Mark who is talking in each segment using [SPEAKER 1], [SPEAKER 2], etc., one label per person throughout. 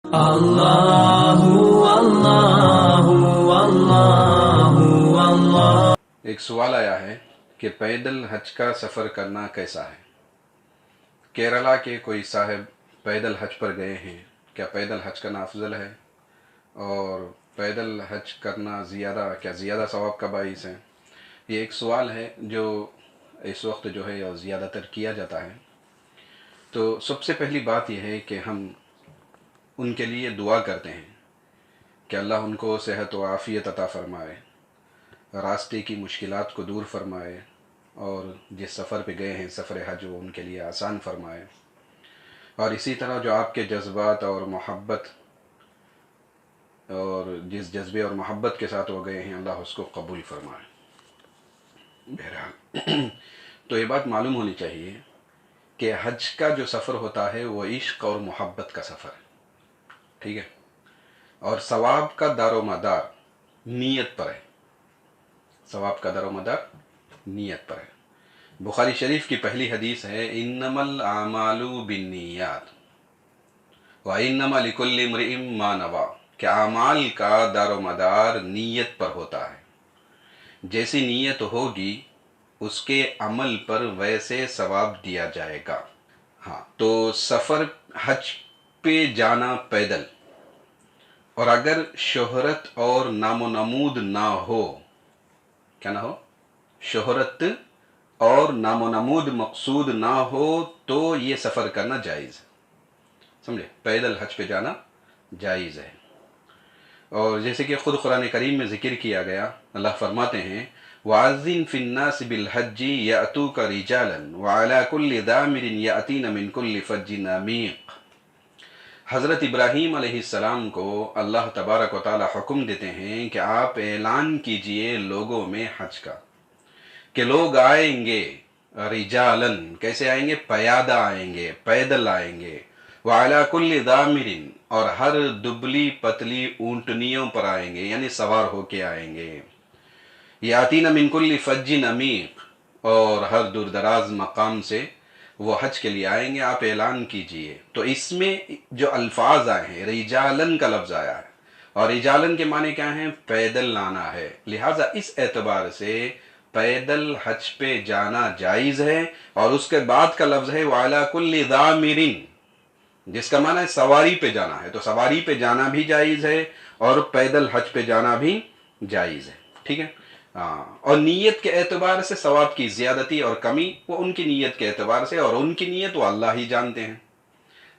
[SPEAKER 1] اللہ اللہ اللہ اللہ۔
[SPEAKER 2] ایک سوال آیا ہے کہ پیدل حج کا سفر کرنا کیسا ہے؟ کیرلا کے کوئی صاحب پیدل حج پر گئے ہیں، کیا پیدل حج کرنا افضل ہے؟ اور پیدل حج کرنا زیادہ ثواب کا باعث ہے؟ یہ ایک سوال ہے جو اس وقت جو ہے زیادہ تر کیا جاتا ہے۔ تو سب سے پہلی بات یہ ہے کہ ہم ان کے لیے دعا کرتے ہیں کہ اللہ ان کو صحت و عافیت عطا فرمائے، راستے کی مشکلات کو دور فرمائے، اور جس سفر پہ گئے ہیں سفر حج وہ ان کے لیے آسان فرمائے، اور اسی طرح جو آپ کے جذبات اور محبت اور جس جذبے اور محبت کے ساتھ وہ گئے ہیں اللہ اس کو قبول فرمائے۔ بہرحال تو یہ بات معلوم ہونی چاہیے کہ حج کا جو سفر ہوتا ہے وہ عشق اور محبت کا سفر ہے، ٹھیک ہے، اور ثواب کا دار و مدار نیت پر ہے، ثواب کا دار و مدار نیت پر ہے۔ بخاری شریف کی پہلی حدیث ہے انما الاعمال بالنیات وانما لکل امرئ ما نوی، کہ اعمال کا دار و مدار نیت پر ہوتا ہے، جیسی نیت ہوگی اس کے عمل پر ویسے ثواب دیا جائے گا۔ ہاں، تو سفر حج پہ جانا پیدل، اور اگر شہرت اور نام و نمود نہ ہو، کیا نہ ہو؟ شہرت اور نام و نمود مقصود نہ ہو تو یہ سفر کرنا جائز ہے، سمجھے؟ پیدل حج پہ جانا جائز ہے۔ اور جیسے کہ خود قرآن کریم میں ذکر کیا گیا، اللہ فرماتے ہیں وَعَذِّن فِي النَّاسِ بِالْحَجِّ يَأْتُوكَ رِجَالًا وَعَلَى كُلِّ ضَامِرٍ يَأْتِينَ مِنْ كُلِّ فَجٍّ عَمِيقٍ۔ حضرت ابراہیم علیہ السلام کو اللہ تبارک و تعالی حکم دیتے ہیں کہ آپ اعلان کیجئے لوگوں میں حج کا، کہ لوگ آئیں گے رجالن، کیسے آئیں گے؟ پیادہ آئیں گے، پیدل آئیں گے، وعلی کل ضامر، اور ہر دبلی پتلی اونٹنیوں پر آئیں گے، یعنی سوار ہو کے آئیں گے، یاتین من کل فج عمیق، اور ہر دور دراز مقام سے وہ حج کے لیے آئیں گے، آپ اعلان کیجئے۔ تو اس میں جو الفاظ آئے ہیں رجالن کا لفظ آیا ہے، اور رجالن کے معنی کیا ہیں؟ پیدل لانا ہے، لہٰذا اس اعتبار سے پیدل حج پہ جانا جائز ہے۔ اور اس کے بعد کا لفظ ہے وَعَلَى كُلِّ ضَامِرٍ، جس کا معنی ہے سواری پہ جانا ہے، تو سواری پہ جانا بھی جائز ہے اور پیدل حج پہ جانا بھی جائز ہے، ٹھیک ہے۔ اور نیت کے اعتبار سے ثواب کی زیادتی اور کمی وہ ان کی نیت کے اعتبار سے، اور ان کی نیت وہ اللہ ہی جانتے ہیں،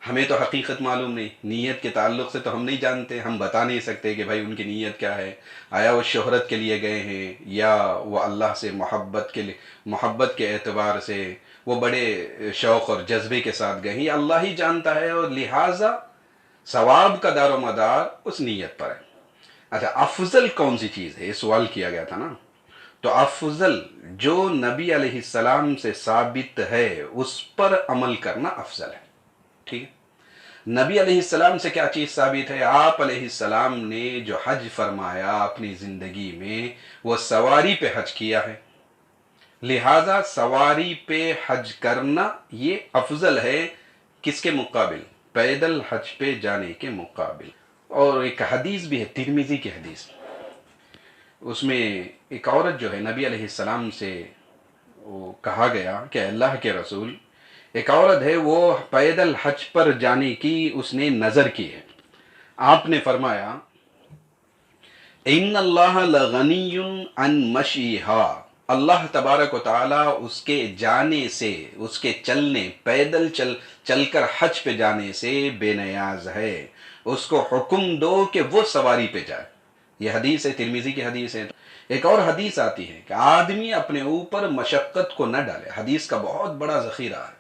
[SPEAKER 2] ہمیں تو حقیقت معلوم نہیں، نیت کے تعلق سے تو ہم نہیں جانتے، ہم بتا نہیں سکتے کہ بھائی ان کی نیت کیا ہے، آیا وہ شہرت کے لیے گئے ہیں یا وہ اللہ سے محبت کے اعتبار سے وہ بڑے شوق اور جذبے کے ساتھ گئے ہیں، یہ اللہ ہی جانتا ہے، اور لہٰذا ثواب کا دار و مدار اس نیت پر ہے۔ اچھا، افضل کون سی چیز ہے؟ یہ سوال کیا گیا تھا نا، تو افضل جو نبی علیہ السلام سے ثابت ہے اس پر عمل کرنا افضل ہے، ٹھیک ہے۔ نبی علیہ السلام سے کیا چیز ثابت ہے؟ آپ علیہ السلام نے جو حج فرمایا اپنی زندگی میں وہ سواری پہ حج کیا ہے، لہذا سواری پہ حج کرنا یہ افضل ہے، کس کے مقابل؟ پیدل حج پہ جانے کے مقابل۔ اور ایک حدیث بھی ہے، ترمذی کی حدیث، اس میں ایک عورت جو ہے نبی علیہ السلام سے وہ کہا گیا کہ اللہ کے رسول، ایک عورت ہے وہ پیدل حج پر جانے کی اس نے نظر کی ہے، آپ نے فرمایا ان اللہ لغنی عن مشیہا، اللہ تبارک و تعالی اس کے جانے سے، اس کے چلنے، پیدل چل کر حج پہ جانے سے بے نیاز ہے، اس کو حکم دو کہ وہ سواری پہ جائے۔ یہ حدیث ہے، ترمذی کی حدیث ہے۔ ایک اور حدیث آتی ہے کہ آدمی اپنے اوپر مشقت کو نہ ڈالے، حدیث کا بہت بڑا ذخیرہ ہے،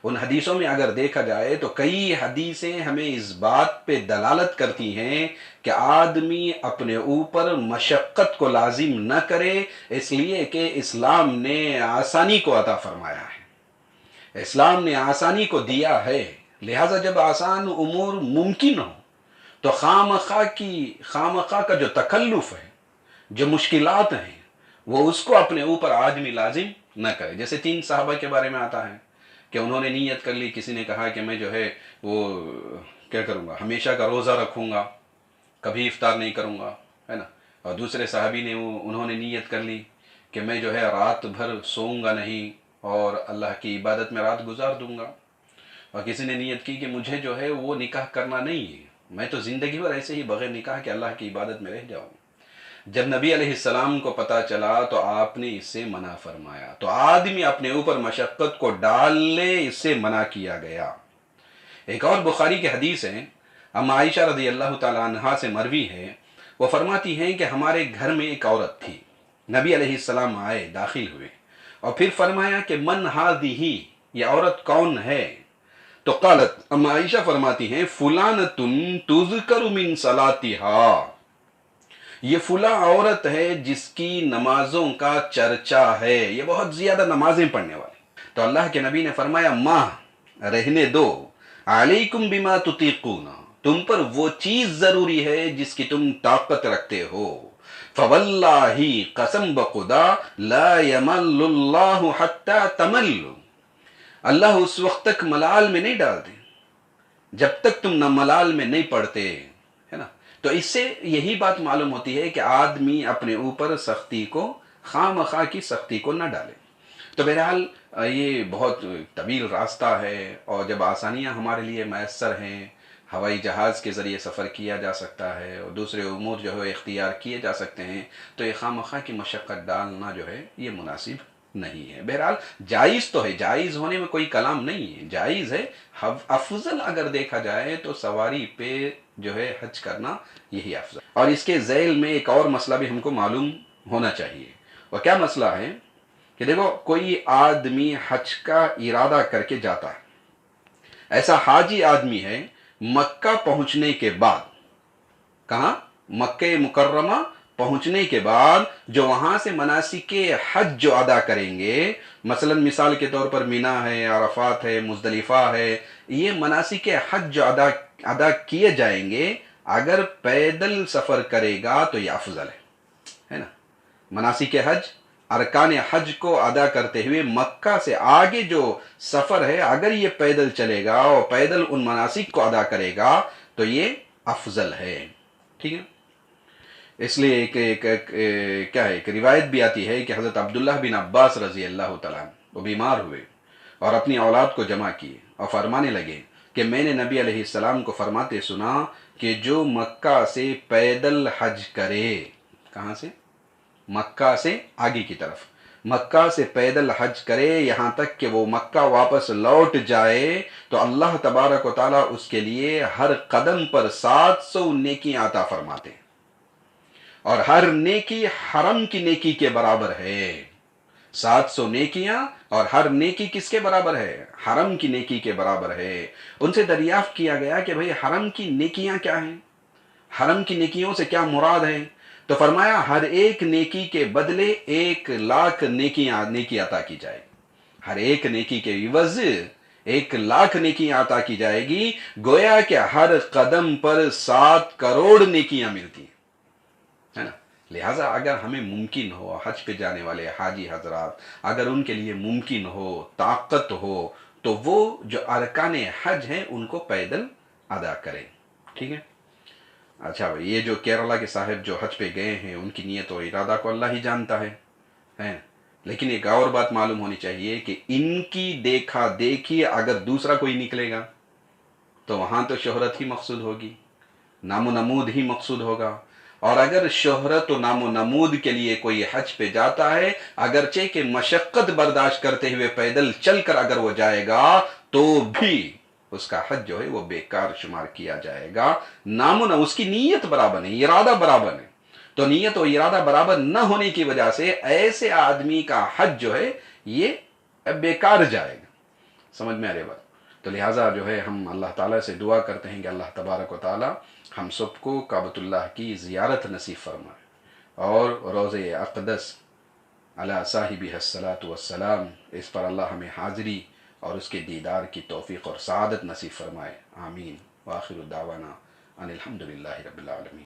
[SPEAKER 2] ان حدیثوں میں اگر دیکھا جائے تو کئی حدیثیں ہمیں اس بات پہ دلالت کرتی ہیں کہ آدمی اپنے اوپر مشقت کو لازم نہ کرے، اس لیے کہ اسلام نے آسانی کو عطا فرمایا ہے، اسلام نے آسانی کو دیا ہے، لہٰذا جب آسان امور ممکن ہو تو خامخواہ کا جو تکلف ہے، جو مشکلات ہیں، وہ اس کو اپنے اوپر آدمی لازم نہ کرے۔ جیسے 3 صحابہ کے بارے میں آتا ہے کہ انہوں نے نیت کر لی، کسی نے کہا کہ میں جو ہے وہ کیا کروں گا، ہمیشہ کا روزہ رکھوں گا، کبھی افطار نہیں کروں گا، ہے نا. اور دوسرے صحابی نے انہوں نے نیت کر لی کہ میں جو ہے رات بھر سوؤں گا نہیں اور اللہ کی عبادت میں رات گزار دوں گا. اور کسی نے نیت کی کہ مجھے جو ہے وہ نکاح کرنا نہیں ہے، میں تو زندگی بھر ایسے ہی بغیر نکاح کے اللہ کی عبادت میں رہ جاؤں. جب نبی علیہ السلام کو پتہ چلا تو آپ نے اس سے منع فرمایا. تو آدمی اپنے اوپر مشقت کو ڈال لے، اس سے منع کیا گیا. ایک اور بخاری کی حدیث ہے، ام عائشہ رضی اللہ تعالیٰ عنہا سے مروی ہے، وہ فرماتی ہیں کہ ہمارے گھر میں ایک عورت تھی. نبی علیہ السلام آئے، داخل ہوئے اور پھر فرمایا کہ من ہذہ، یہ عورت کون ہے؟ تو قالت، ام عائشہ فرماتی ہیں، فلانۃ تذکر من صلاتها، یہ فلاں عورت ہے جس کی نمازوں کا چرچا ہے، یہ بہت زیادہ نمازیں پڑھنے والی. تو اللہ کے نبی نے فرمایا، ماں رہنے دو، علیکم بما تطیقون، تم پر وہ چیز ضروری ہے جس کی تم طاقت رکھتے ہو. فواللہ، قسم بخدا، لا یمل اللہ حتی تملوا، اللہ اس وقت تک ملال میں نہیں ڈالتے جب تک تم نہ ملال میں نہیں پڑھتے، ہے نا. تو اس سے یہی بات معلوم ہوتی ہے کہ آدمی اپنے اوپر سختی کو، خواہ مخواہ کی سختی کو نہ ڈالے. تو بہرحال یہ بہت طویل راستہ ہے، اور جب آسانیاں ہمارے لیے میسر ہیں، ہوائی جہاز کے ذریعے سفر کیا جا سکتا ہے اور دوسرے امور جو ہے اختیار کیے جا سکتے ہیں، تو یہ خواہ مخواہ کی مشقت ڈالنا جو ہے یہ مناسب نہیں ہے. بہرحال جائز تو ہے، جائز ہونے میں کوئی کلام نہیں ہے، جائز ہے. افضل اگر دیکھا جائے تو سواری پہ جو ہے حج کرنا یہی افضل. اور اس کے ذیل میں ایک اور مسئلہ بھی ہم کو معلوم ہونا چاہیے. اور کیا مسئلہ ہے کہ دیکھو، کوئی آدمی حج کا ارادہ کر کے جاتا ہے، ایسا حاجی آدمی ہے، مکہ پہنچنے کے بعد، کہاں؟ مکہ مکرمہ پہنچنے کے بعد جو وہاں سے مناسک حج جو ادا کریں گے، مثلا مثال کے طور پر مینا ہے، عرفات ہے، مزدلفہ ہے، یہ مناسک حج جو ادا کیے جائیں گے، اگر پیدل سفر کرے گا تو یہ افضل ہے نا. مناسک حج، ارکان حج کو ادا کرتے ہوئے مکہ سے آگے جو سفر ہے، اگر یہ پیدل چلے گا اور پیدل ان مناسک کو ادا کرے گا تو یہ افضل ہے. ٹھیک ہے. اس لیے ایک روایت بھی آتی ہے کہ حضرت عبداللہ بن عباس رضی اللہ تعالیٰ وہ بیمار ہوئے اور اپنی اولاد کو جمع کیے اور فرمانے لگے کہ میں نے نبی علیہ السلام کو فرماتے سنا کہ جو مکہ سے پیدل حج کرے، کہاں سے؟ مکہ سے آگے کی طرف، مکہ سے پیدل حج کرے یہاں تک کہ وہ مکہ واپس لوٹ جائے، تو اللہ تبارک و تعالیٰ اس کے لیے ہر قدم پر 700 نیکیاں عطا فرماتے ہیں، اور ہر نیکی حرم کی نیکی کے برابر ہے. 700 نیکیاں، اور ہر نیکی کس کے برابر ہے؟ حرم کی نیکی کے برابر ہے. ان سے دریافت کیا گیا کہ بھئی حرم کی نیکیاں کیا ہیں، حرم کی نیکیوں سے کیا مراد ہے؟ تو فرمایا ہر ایک نیکی کے بدلے 1,00,000 نیکی عطا کی جائے گی. ہر ایک نیکی کے عوض 1,00,000 نیکی عطا کی جائے گی. گویا کہ ہر قدم پر 7 کروڑ نیکیاں ملتی ہیں، ہے نا. لہٰذا اگر ہمیں ممکن ہو، حج پہ جانے والے حاجی حضرات اگر ان کے لیے ممکن ہو، طاقت ہو، تو وہ جو ارکان حج ہیں ان کو پیدل ادا کریں. ٹھیک ہے. اچھا بھائی، یہ جو کیرلا کے صاحب جو حج پہ گئے ہیں، ان کی نیت و ارادہ کو اللہ ہی جانتا ہے. لیکن ایک اور بات معلوم ہونی چاہیے کہ ان کی دیکھا دیکھی اگر دوسرا کوئی نکلے گا تو وہاں تو شہرت ہی مقصود ہوگی، نام و نمود ہی مقصود ہوگا. اور اگر شہرت و نام و نمود کے لیے کوئی حج پہ جاتا ہے، اگرچہ کہ مشقت برداشت کرتے ہوئے پیدل چل کر اگر وہ جائے گا تو بھی اس کا حج جو ہے وہ بیکار شمار کیا جائے گا. نام و نہ اس کی نیت برابر نہیں، ارادہ برابر نہیں. تو نیت و ارادہ برابر نہ ہونے کی وجہ سے ایسے آدمی کا حج جو ہے یہ بیکار جائے گا. سمجھ میں آ رہی بات؟ تو لہٰذا جو ہے ہم اللہ تعالیٰ سے دعا کرتے ہیں کہ اللہ تبارک و تعالیٰ ہم سب کو کعبۃ اللہ کی زیارت نصیب فرمائے، اور روضہ اقدس علی صاحبہ الصلاۃ والسلام، اس پر اللہ ہمیں حاضری اور اس کے دیدار کی توفیق اور سعادت نصیب فرمائے. آمین. وآخر دعوانا ان الحمد للہ رب العالمین.